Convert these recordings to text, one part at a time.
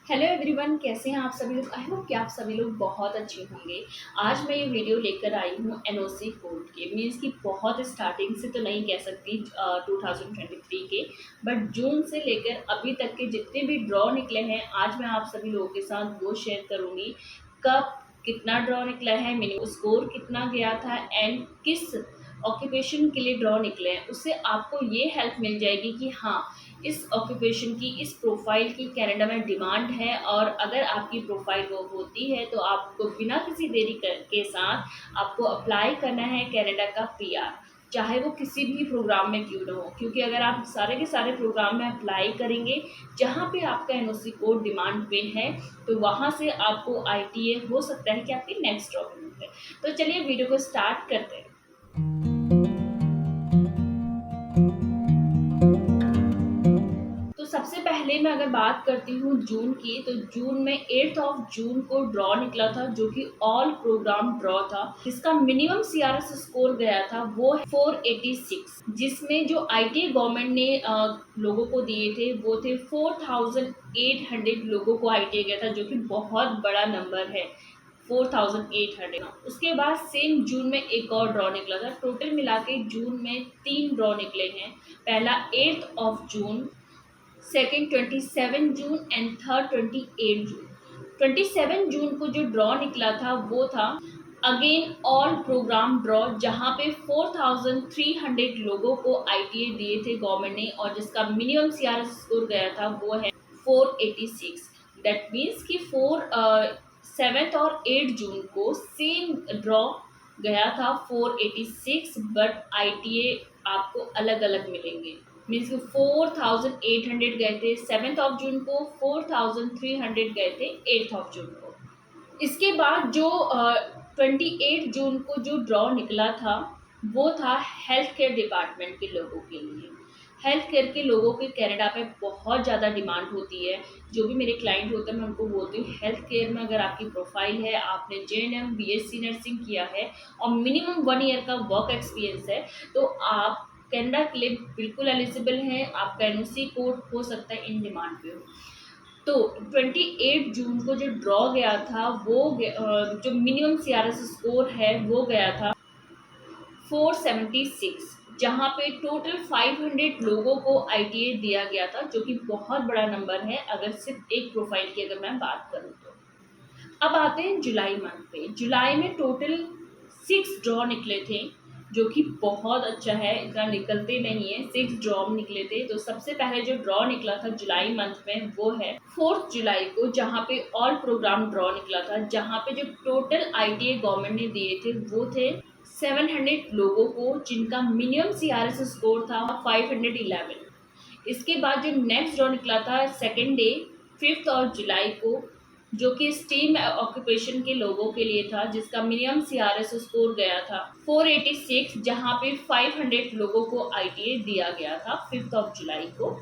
Hello everyone, कैसे हैं आप सभी लोग। आई होप कि आप सभी लोग बहुत अच्छे होंगे। आज मैं ये वीडियो लेकर आई हूँ एनओसी कोड के। मीन्स कि बहुत स्टार्टिंग से तो नहीं कह सकती 2023 के, बट जून से लेकर अभी तक के जितने भी ड्रॉ निकले हैं आज मैं आप सभी लोगों के साथ वो शेयर करूँगी। कब कितना ड्रॉ निकला है, मिनिमम स्कोर कितना गया था एंड किस ऑक्यूपेशन के लिए ड्रॉ निकले हैं, उससे आपको ये हेल्प मिल जाएगी कि हाँ, इस ऑक्यूपेशन की, इस प्रोफाइल की कनाडा में डिमांड है। और अगर आपकी प्रोफाइल वो होती है तो आपको बिना किसी देरी के साथ आपको अप्लाई करना है कनाडा का पीआर, चाहे वो किसी भी प्रोग्राम में क्यों ना हो। क्योंकि अगर आप सारे के सारे प्रोग्राम में अप्लाई करेंगे जहाँ पे आपका एनओसी कोड डिमांड पे है, तो वहाँ से आपको आईटीए हो सकता है कि आपकी नेक्स्ट जॉब मिलते हैं। तो चलिए वीडियो को स्टार्ट करते हैं। तो सबसे पहले मैं अगर बात करती हूँ जून की, तो जून में 8 ऑफ जून को ड्रॉ निकला था जो कि ऑल प्रोग्राम ड्रॉ था। जिसका मिनिमम सीआरएस स्कोर गया था वो है 486, जिसमें जो आईटी गवर्नमेंट ने लोगों को दिए थे वो थे 4800 लोगों को आईटी गया था, जो कि बहुत बड़ा नंबर है 4800। उसके बाद सेम जून में एक और ड्रॉ निकला था। टोटल मिला के जून में 3 ड्रॉ निकले हैं। पहला 8 of June, second 27 June and third 28 जून। 27 जून को जो ड्रॉ निकला था वो था अगेन ऑल प्रोग्राम ड्रॉ, जहाँ पे 4300 लोगों को आईटीए दिए थे गवर्नमेंट ने, और जिसका मिनिमम सीआरएस स्कोर गया था वो है 486। दैट मीन्स कि 7 और 8 जून को सेम ड्रॉ गया था 486, बट आईटीए आपको अलग अलग मिलेंगे। मीन्स 4800 गए थे 7 ऑफ जून को, 4300 गए थे 8 ऑफ जून को। इसके बाद जो 28 जून को जो ड्रॉ निकला था वो था हेल्थ केयर डिपार्टमेंट के लोगों के लिए। हेल्थ केयर के लोगों के कनाडा पे बहुत ज़्यादा डिमांड होती है। जो भी मेरे क्लाइंट होते हैं मैं उनको बोलती हूँ, हेल्थ केयर में अगर आपकी प्रोफाइल है, आपने जेएनएम बीएससी नर्सिंग किया है और मिनिमम 1 ईयर का वर्क एक्सपीरियंस है, तो आप कनाडा के लिए बिल्कुल एलिजिबल हैं। आपका एनओसी कोड हो सकता है इन डिमांड पे हो। तो 28 जून को जो ड्रॉ गया था वो जो मिनिमम सीआरएस स्कोर है वो गया था 476, जहाँ पे टोटल 500 लोगों को आईटीए दिया गया था, जो कि बहुत बड़ा नंबर है अगर सिर्फ एक प्रोफाइल की अगर मैं बात करूँ तो। अब आते हैं जुलाई मंथ पे। जुलाई में टोटल 6 ड्रॉ निकले थे, जो कि बहुत अच्छा है, इतना निकलते नहीं है। 6 ड्रॉ निकले थे। तो सबसे पहले जो ड्रॉ निकला था जुलाई मंथ में वो है 4 जुलाई को, जहाँ पे ऑल प्रोग्राम ड्रॉ निकला था, जहाँ पे जो टोटल आईटीए गवर्नमेंट ने दिए थे वो थे 700 लोगों को, जिनका मिनिमम सीआरएस स्कोर था 511। इसके बाद जो नेक्स्ट ड्रॉ निकला था सेकेंड डे 5 और जुलाई को, जो कि स्टीम ऑक्यूपेशन के लोगों के लिए था, जिसका मिनिमम सीआरएस स्कोर गया था 486, जहां पे 500 लोगों को आईटीए दिया गया था 5 ऑफ जुलाई को।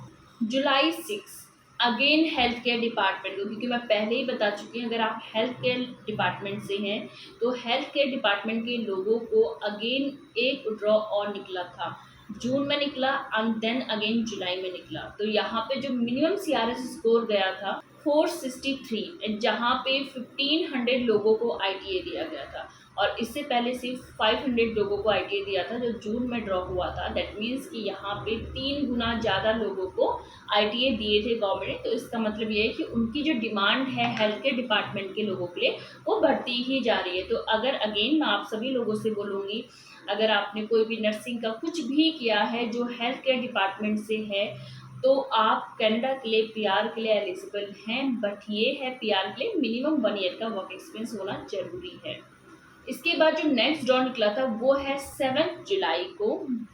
जुलाई 6 अगेन हेल्थ केयर डिपार्टमेंट को, क्योंकि मैं पहले ही बता चुकी हूँ अगर आप हेल्थ केयर डिपार्टमेंट से हैं तो हेल्थ केयर डिपार्टमेंट के लोगों को अगेन एक ड्रॉ और निकला था। जून में निकला एंड देन अगेन जुलाई में निकला। तो यहाँ पे जो मिनिमम सीआरएस स्कोर गया था 463, जहाँ पे 1500 लोगों को आईटीए दिया गया था, और इससे पहले सिर्फ 500 लोगों को आईटीए दिया था जो जून में ड्रॉ हुआ था। दैट मीन्स कि यहाँ पे 3 गुना ज़्यादा लोगों को आईटीए दिए थे गवर्नमेंट ने। तो इसका मतलब ये है कि उनकी जो डिमांड है हेल्थ केयर डिपार्टमेंट के लोगों के लिए वो बढ़ती ही जा रही है। तो अगर अगेन मैं आप सभी लोगों से बोलूँगी, अगर आपने कोई भी नर्सिंग का कुछ भी किया है जो हेल्थ केयर डिपार्टमेंट से है, तो आप कनाडा के लिए पीआर के लिए एलिजिबल हैं। बट ये है पीआर के लिए मिनिमम 1 ईयर का वर्क एक्सपीरियंस होना जरूरी है। इसके बाद जो नेक्स्ट ड्रॉ निकला था वो है 7 जुलाई को,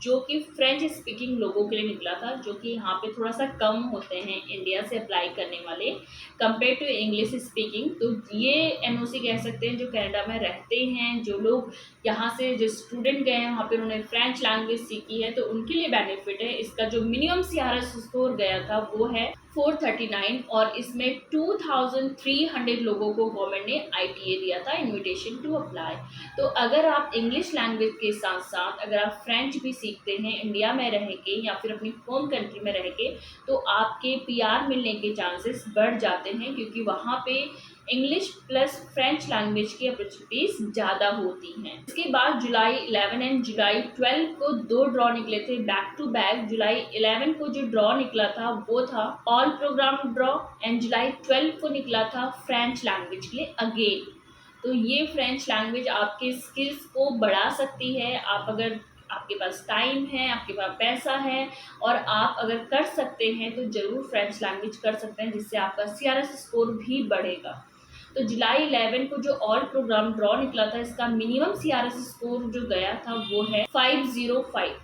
जो कि फ्रेंच स्पीकिंग लोगों के लिए निकला था, जो कि यहाँ पे थोड़ा सा कम होते हैं इंडिया से अप्लाई करने वाले कंपेयर टू इंग्लिश स्पीकिंग। तो ये एनओसी कह सकते हैं जो कनाडा में रहते हैं, जो लोग यहाँ से जो स्टूडेंट गए हैं वहाँ पे उन्होंने फ्रेंच लैंग्वेज सीखी है, तो उनके लिए बेनिफिट है। इसका जो मिनिमम सीआरएस स्कोर गया था वो है 439 और इसमें 2300 लोगों को गवर्नमेंट ने आईटीए दिया था इनविटेशन टू अप्लाई। तो अगर आप इंग्लिश लैंग्वेज के साथ साथ अगर आप फ्रेंच भी सीखते हैं इंडिया में रह के या फिर अपनी होम कंट्री में रह के, तो आपके पीआर मिलने के चांसेस बढ़ जाते हैं, क्योंकि वहाँ पे इंग्लिश प्लस फ्रेंच लैंग्वेज की अपॉर्चुनिटीज ज़्यादा होती हैं। इसके बाद जुलाई 11 एंड जुलाई 12 को दो ड्रॉ निकले थे बैक टू बैक। जुलाई 11 को जो ड्रॉ निकला था वो था ऑल प्रोग्राम ड्रॉ, एंड जुलाई 12 को निकला था फ्रेंच लैंग्वेज के लिए अगेन। तो ये फ्रेंच लैंग्वेज आपके स्किल्स को बढ़ा सकती है। आप अगर आपके पास टाइम है, आपके पास पैसा है और आप अगर कर सकते हैं तो ज़रूर फ्रेंच लैंग्वेज कर सकते हैं, जिससे आपका सीआरएस स्कोर भी बढ़ेगा। तो जुलाई 11 को जो ऑल प्रोग्राम ड्रॉ निकला था, इसका मिनिमम सीआरएस स्कोर जो गया था वो है 505,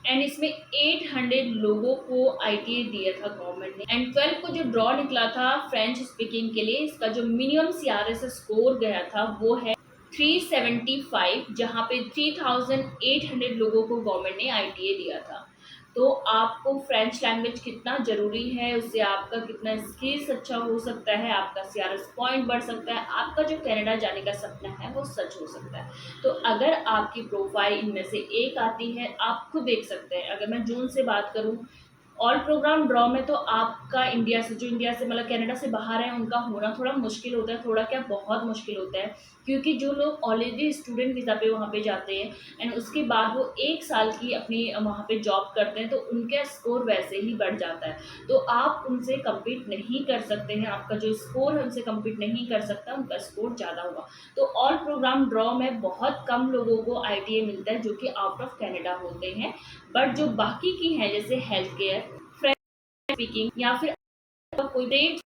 एंड इसमें 800 लोगों को आईटीए दिया था गवर्नमेंट ने। एंड 12 को जो ड्रॉ निकला था फ्रेंच स्पीकिंग के लिए, इसका जो मिनिमम सीआरएस स्कोर गया था वो है 375, जहाँ पे 3800 लोगों को गवर्नमेंट ने आईटीए दिया था। तो आपको फ्रेंच लैंग्वेज कितना ज़रूरी है, उससे आपका कितना स्किल्स अच्छा हो सकता है, आपका सीआरएस पॉइंट बढ़ सकता है, आपका जो कनाडा जाने का सपना है वो सच हो सकता है। तो अगर आपकी प्रोफाइल इनमें से एक आती है, आप खुद देख सकते हैं। अगर मैं जून से बात करूं, ऑल प्रोग्राम ड्रॉ में तो आपका इंडिया से, जो इंडिया से मतलब कनाडा से बाहर है, उनका होना थोड़ा मुश्किल होता है, थोड़ा क्या बहुत मुश्किल होता है, क्योंकि जो लोग ऑलरेडी स्टूडेंट वीज़ा पे वहाँ पे जाते हैं एंड उसके बाद वो 1 साल की अपनी वहाँ पे जॉब करते हैं, तो उनका स्कोर वैसे ही बढ़ जाता है। तो आप उनसे कम्पीट नहीं कर सकते हैं, आपका जो स्कोर है उनसे कम्पीट नहीं कर सकता, उनका स्कोर ज़्यादा होगा। तो ऑल प्रोग्राम ड्रॉ में बहुत कम लोगों को आईटीए मिलता है जो कि आउट ऑफ कनाडा होते हैं, बट जो बाकी की हैं जैसे हेल्थ केयर, फ्रेंच स्पीकिंग या फिर कोई ट्रेड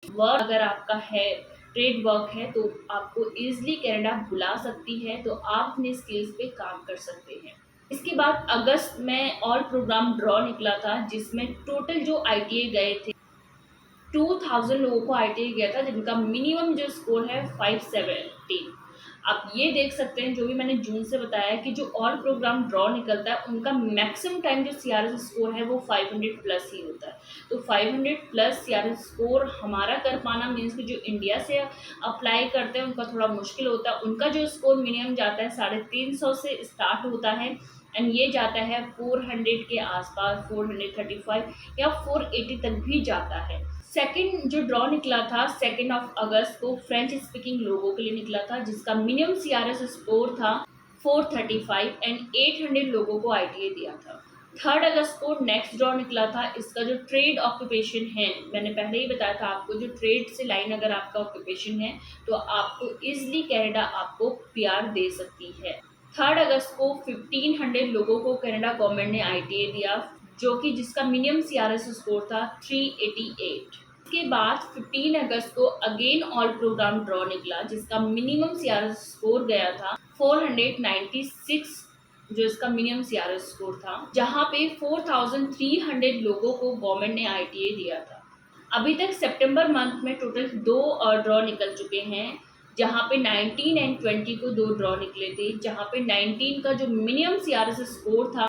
वर्क अगर आपका है, ट्रेड वर्क है, तो आपको ईजिली कनाडा बुला सकती है, तो आप अपने स्किल्स पे काम कर सकते हैं। इसके बाद अगस्त में ऑल प्रोग्राम ड्रॉ निकला था, जिसमें टोटल जो आईटीए गए थे 2000 लोगों को आईटीए गया था, जिनका मिनिमम जो स्कोर है 570। आप ये देख सकते हैं, जो भी मैंने जून से बताया कि जो ऑल प्रोग्राम ड्रॉ निकलता है उनका मैक्सिमम टाइम जो सीआरएस स्कोर है वो 500 प्लस ही होता है। तो 500 प्लस सीआरएस स्कोर हमारा कर पाना मीन्स कि जो इंडिया से अप्लाई करते हैं उनका थोड़ा मुश्किल होता है। उनका जो स्कोर मिनिमम जाता है 350 से स्टार्ट होता है एंड ये जाता है 400 के आसपास, 435 या 480 तक भी जाता है। सेकंड जो ड्रॉ निकला था 2 अगस्त को फ्रेंच स्पीकिंग लोगों के लिए निकला था, जिसका मिनिमम सीआरएस स्कोर था 435 एंड 800 लोगों को आईटीए दिया था। 3 अगस्त को नेक्स्ट ड्रॉ निकला था। इसका जो ट्रेड ऑक्यूपेशन है, मैंने पहले ही बताया था आपको, जो ट्रेड से लाइन अगर आपका ऑक्यूपेशन है तो आपको ईजिली कनाडा आपको पीआर दे सकती है। 3 अगस्त को 1500 लोगों को कनाडा गवर्नमेंट ने आईटीए दिया, जो कि जिसका मिनिमम सीआरएस स्कोर था 388। इसके बाद 15 अगस्त को अगेन ऑल प्रोग्राम ड्रॉ निकला, जिसका मिनिमम सीआरएस स्कोर गया था 496, जो इसका मिनिमम सीआरएस स्कोर था, जहां पे 4300 लोगों को गवर्नमेंट ने आईटीए दिया था। अभी तक सितंबर मंथ में टोटल 2 ड्रॉ निकल चुके हैं, जहां पे 19 एंड 20 को 2 ड्रॉ निकले थे, जहां पे 19 का जो मिनिमम सीआरएस स्कोर था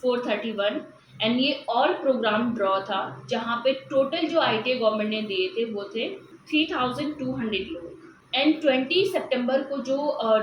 431 एंड ये ऑल प्रोग्राम ड्रॉ था, जहाँ पे टोटल जो आईटीए गवर्नमेंट ने दिए थे वो थे 3200 लोग। एंड 20 सितंबर को जो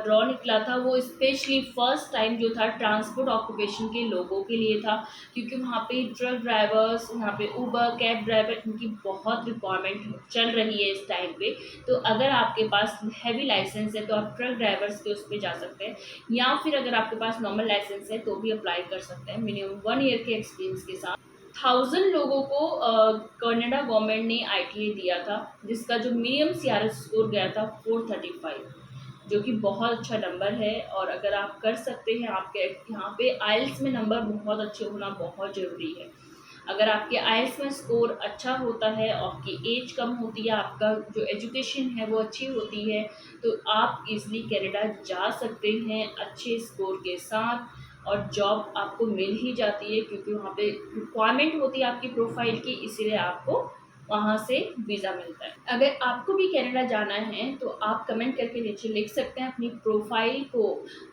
ड्रॉ निकला था वो स्पेशली फर्स्ट टाइम जो था ट्रांसपोर्ट ऑक्यूपेशन के लोगों के लिए था, क्योंकि वहाँ पे ट्रक ड्राइवर्स, यहाँ पे उबर कैब ड्राइवर, इनकी बहुत रिक्वायरमेंट चल रही है इस टाइम पे। तो अगर आपके पास हैवी लाइसेंस है तो आप ट्रक ड्राइवर्स के उस पर जा सकते हैं, या फिर अगर आपके पास नॉर्मल लाइसेंस है तो भी अप्लाई कर सकते हैं मिनिमम 1 ईयर के एक्सपीरियंस के साथ। 1000 लोगों को कनाडा गवर्नमेंट ने आईटीए दिया था, जिसका जो मिनिमम सीआरएस स्कोर गया था 435, जो कि बहुत अच्छा नंबर है। और अगर आप कर सकते हैं, आपके यहाँ पे आइल्स में नंबर बहुत अच्छे होना बहुत ज़रूरी है। अगर आपके आइल्स में स्कोर अच्छा होता है, आपकी एज कम होती है, आपका जो एजुकेशन है वो अच्छी होती है, तो आप इज़िली कनाडा जा सकते हैं अच्छे स्कोर के साथ, और जॉब आपको मिल ही जाती है, क्योंकि वहाँ पे रिक्वायरमेंट होती है आपकी प्रोफाइल की, इसीलिए आपको वहाँ से वीज़ा मिलता है। अगर आपको भी कनाडा जाना है तो आप कमेंट करके नीचे लिख सकते हैं, अपनी प्रोफाइल को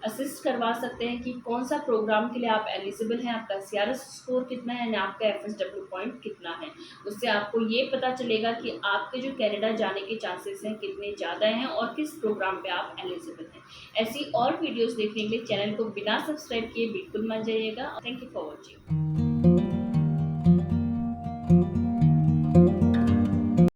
असिस्ट करवा सकते हैं कि कौन सा प्रोग्राम के लिए आप एलिजिबल हैं, आपका सीआरएस स्कोर कितना है और आपका एफएसडब्ल्यू पॉइंट कितना है। उससे आपको ये पता चलेगा कि आपके जो कनाडा जाने के चांसेस हैं कितने ज़्यादा हैं और किस प्रोग्राम पे आप एलिजिबल हैं। ऐसी और वीडियोस देखने के लिए चैनल को बिना सब्सक्राइब किए बिल्कुल मत जाइएगा। Thank you for watching.